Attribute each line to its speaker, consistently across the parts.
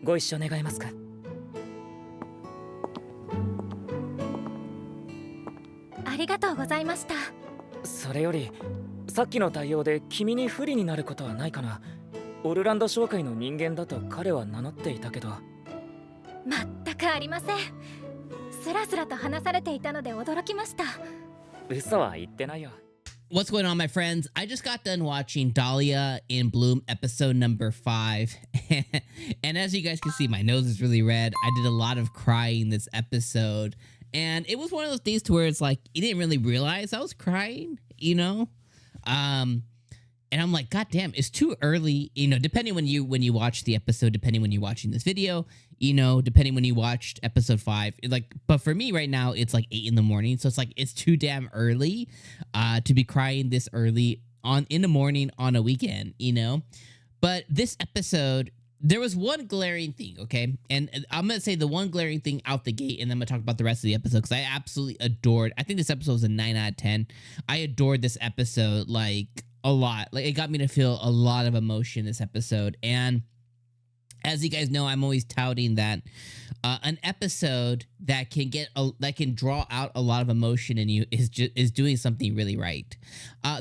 Speaker 1: ご一緒願えますか？
Speaker 2: ありがとうございました。
Speaker 1: それより、さっきの対応で君に不利になることはないかな。オルランド商会の人間だと彼は名乗っていたけど。
Speaker 2: 全くありません。スラスラと話されていたので驚きました。
Speaker 1: 嘘は言ってないよ。
Speaker 3: What's going on, my friends? I just got done watching Dahlia in Bloom episode number 5. And as you guys can see, my nose is really red. I did a lot of crying this episode. And it was one of those days to where it's like, you didn't really realize I was crying, you know? And I'm like, God damn, it's too early, you know, depending when you watch the episode, depending when you're watching this video, you know, depending when you watched episode 5, but for me right now, it's like 8 in the morning. So it's like, it's too damn early to be crying this early in the morning on a weekend, you know? But this episode, there was one glaring thing, okay? And I'm going to say the one glaring thing out the gate, and then I'm going to talk about the rest of the episode, because I absolutely I think this episode was a 9 out of 10. I adored this episode, like, a lot. Like, it got me to feel a lot of emotion this episode. And as you guys know, I'm always touting that an episode that can draw out a lot of emotion in you is doing something really right.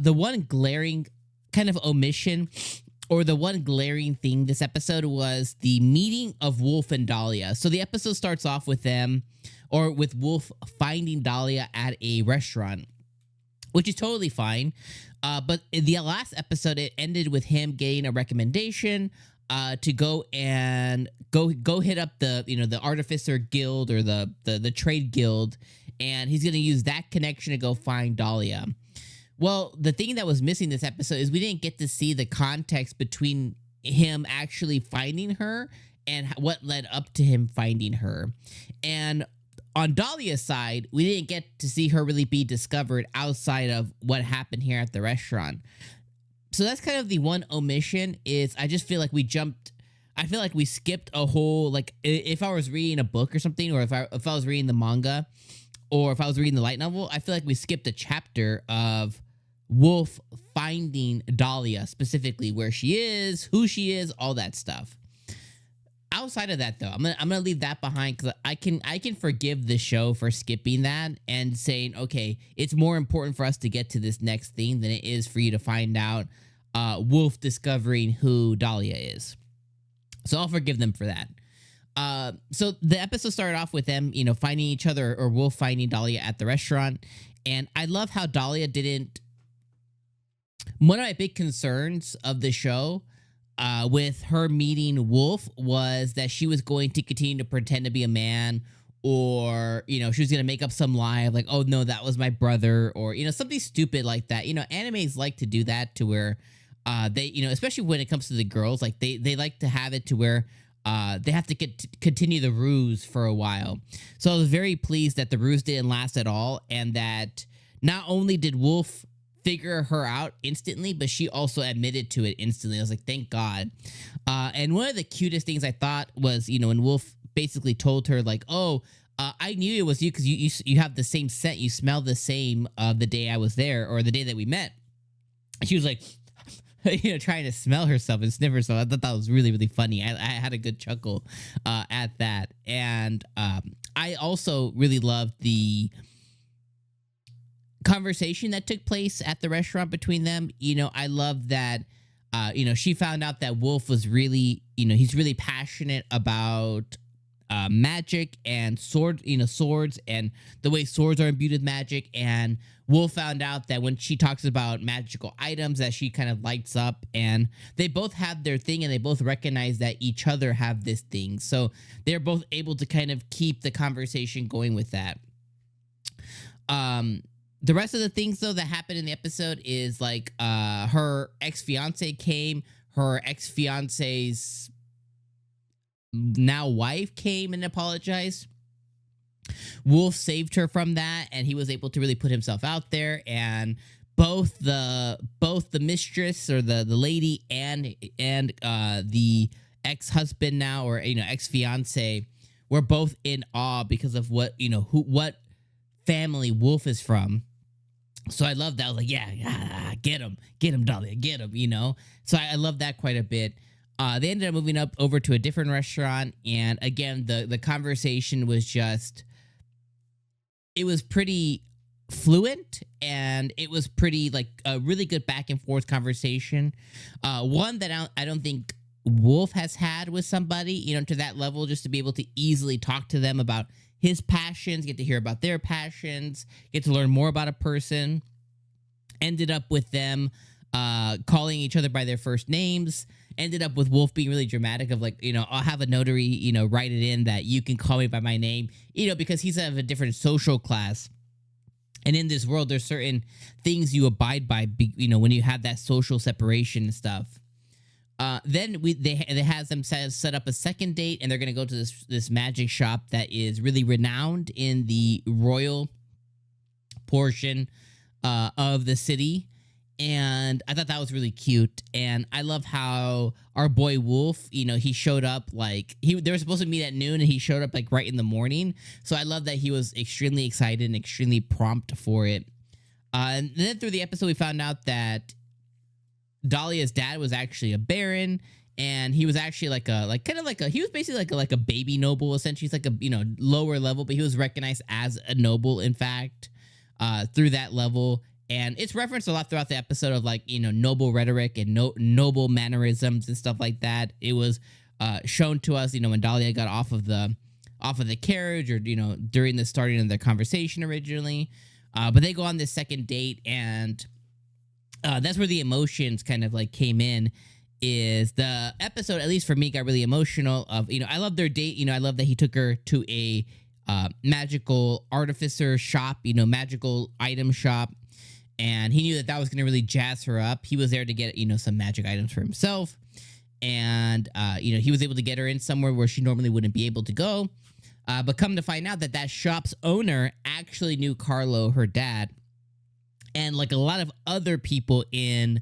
Speaker 3: The one glaring kind of omission, or the one glaring thing this episode, was the meeting of Wolf and Dahlia. So the episode starts off with with Wolf finding Dahlia at a restaurant, which is totally fine. But in the last episode, it ended with him getting a recommendation to go hit up the artificer guild, or the trade guild, and he's gonna use that connection to go find Dahlia. Well, the thing that was missing this episode is we didn't get to see the context between him actually finding her and what led up to him finding her. And on Dahlia's side, we didn't get to see her really be discovered outside of what happened here at the restaurant. So that's kind of the one omission. Is I just feel like I feel like we skipped a whole, like, if I was reading a book or something, or if I was reading the manga, or if I was reading the light novel, I feel like we skipped a chapter of Wolf finding Dahlia, specifically where she is, who she is, all that stuff. Outside of that, though, I'm gonna leave that behind, because I can forgive the show for skipping that and saying, okay, it's more important for us to get to this next thing than it is for you to find out Wolf discovering who Dahlia is. So I'll forgive them for that. So the episode started off with them, finding each other, or Wolf finding Dahlia at the restaurant, and I love how Dahlia didn't. One of my big concerns of the show, with her meeting Wolf, was that she was going to continue to pretend to be a man, or, she was going to make up some lie of like, oh no, that was my brother, or, something stupid like that. Animes like to do that, to where, they, especially when it comes to the girls, like they like to have it to where, they have to continue the ruse for a while. So I was very pleased that the ruse didn't last at all, and that not only did Wolf figure her out instantly, but she also admitted to it instantly. I was like, thank God. And one of the cutest things I thought was, when Wolf basically told her, like, oh, I knew it was you because you have the same scent. You smell the same the day I was there, or the day that we met. And she was like, trying to smell herself and sniff herself. I thought that was really, really funny. I had a good chuckle at that. And I also really loved the conversation that took place at the restaurant between them. I love that, she found out that Wolf was really, he's really passionate about magic and swords, and the way swords are imbued with magic. And Wolf found out that when she talks about magical items, that she kind of lights up, and they both have their thing, and they both recognize that each other have this thing. So they're both able to kind of keep the conversation going with that. The rest of the things, though, that happened in the episode is, like, her ex-fiance came, her ex-fiance's now wife came and apologized. Wolf saved her from that, and he was able to really put himself out there, and both the mistress, or the lady, and the ex-husband now, or ex-fiance, were both in awe because of what family Wolf is from. So I love that. I was like, yeah, get him, Dahlia, get him, So I love that quite a bit. They ended up moving up over to a different restaurant, and again, the conversation was just, it was pretty fluent, and it was pretty like a really good back and forth conversation. One that I don't think Wolf has had with somebody, you know, to that level, just to be able to easily talk to them about his passions, get to hear about their passions, get to learn more about a person. Ended up with them calling each other by their first names. Ended up with Wolf being really dramatic of like, you know, I'll have a notary, you know, write it in that you can call me by my name, you know, because he's of a different social class. And in this world, there's certain things you abide by, you know, when you have that social separation and stuff. Then they has them set up a second date, and they're gonna go to this magic shop that is really renowned in the royal portion of the city. And I thought that was really cute. And I love how our boy Wolf, you know, he showed up like they were supposed to meet at noon, and he showed up like right in the morning. So I love that he was extremely excited and extremely prompt for it. And then through the episode, we found out that Dahlia's dad was actually a baron, and he was actually he was basically like a baby noble. Essentially, he's like a, you know, lower level, but he was recognized as a noble, in fact, through that level. And it's referenced a lot throughout the episode of like, you know, noble rhetoric and noble mannerisms and stuff like that. It was shown to us, you know, when Dahlia got off of the carriage, or, you know, during the starting of their conversation originally. But they go on this second date, and that's where the emotions kind of like came in. Is the episode, at least for me, got really emotional. Of, you know, I love their date. You know, I love that he took her to a magical artificer shop, you know, magical item shop. And he knew that that was going to really jazz her up. He was there to get, you know, some magic items for himself. And, you know, he was able to get her in somewhere where she normally wouldn't be able to go. But come to find out that shop's owner actually knew Carlo, her dad. And like a lot of other people in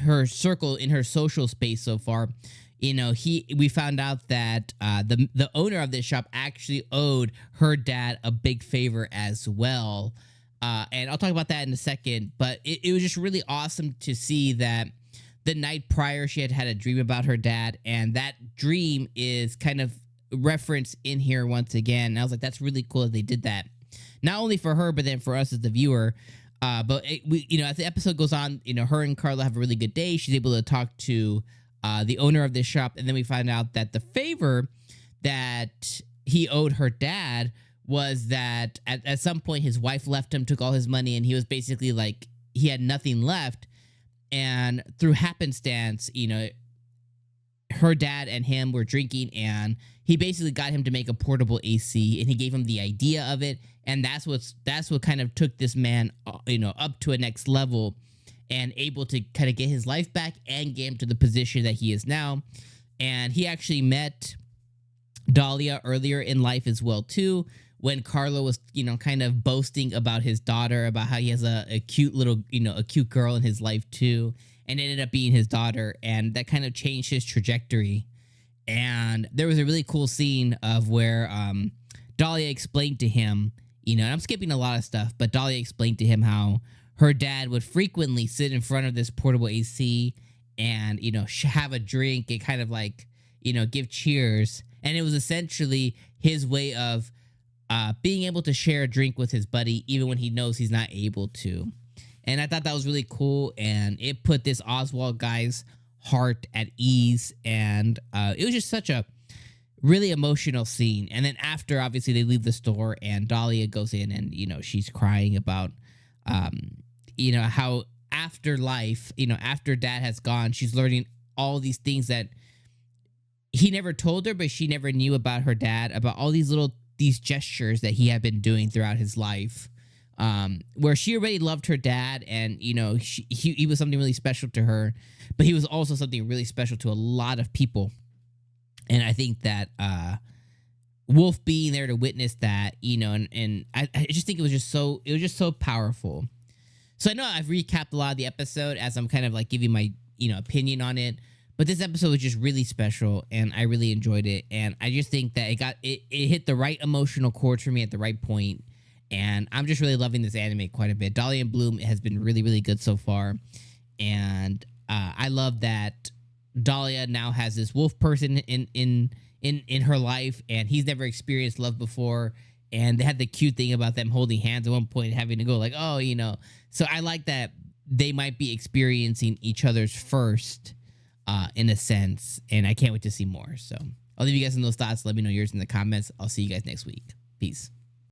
Speaker 3: her circle, in her social space so far, you know, we found out that the owner of this shop actually owed her dad a big favor as well. And I'll talk about that in a second, but it was just really awesome to see that the night prior she had a dream about her dad, and that dream is kind of referenced in here once again. And I was like, that's really cool that they did that, not only for her, but then for us as the viewer. But you know, as the episode goes on, you know, her and Carla have a really good day. She's able to talk to the owner of this shop, and then we find out that the favor that he owed her dad was that at some point his wife left him, took all his money, and he was basically like, he had nothing left. And through happenstance, you know, her dad and him were drinking, and he basically got him to make a portable AC, and he gave him the idea of it. And that's what kind of took this man, you know, up to a next level, and able to kind of get his life back and get him to the position that he is now. And he actually met Dahlia earlier in life as well too, when Carlo was, you know, kind of boasting about his daughter, about how he has a cute little, you know, a cute girl in his life too, and it ended up being his daughter, and that kind of changed his trajectory. And there was a really cool scene of where Dahlia explained to him, you know, and I'm skipping a lot of stuff, but Dahlia explained to him how her dad would frequently sit in front of this portable AC and, you know, have a drink and kind of like, you know, give cheers. And it was essentially his way of being able to share a drink with his buddy, even when he knows he's not able to. And I thought that was really cool, and it put this Oswald guy's heart at ease. And it was just such a really emotional scene. And then after, obviously, they leave the store, and Dahlia goes in, and, you know, she's crying about, you know, how after life, you know, after dad has gone, she's learning all these things that he never told her, but she never knew about her dad, about all these gestures that he had been doing throughout his life, where she already loved her dad, and, you know, he was something really special to her, but he was also something really special to a lot of people. And I think that Wolf being there to witness that, you know, and I just think it was just so powerful. So I know I've recapped a lot of the episode as I'm kind of like giving my, you know, opinion on it. But this episode was just really special, and I really enjoyed it. And I just think that it hit the right emotional chords for me at the right point. And I'm just really loving this anime quite a bit. Dahlia and Bloom has been really, really good so far. And I love that Dahlia now has this wolf person in her life, and he's never experienced love before. And they had the cute thing about them holding hands at one point, having to go like, oh, you know. So I like that they might be experiencing each other's first, in a sense. And I can't wait to see more. So I'll leave you guys in those thoughts. Let me know yours in the comments. I'll see you guys next week. Peace.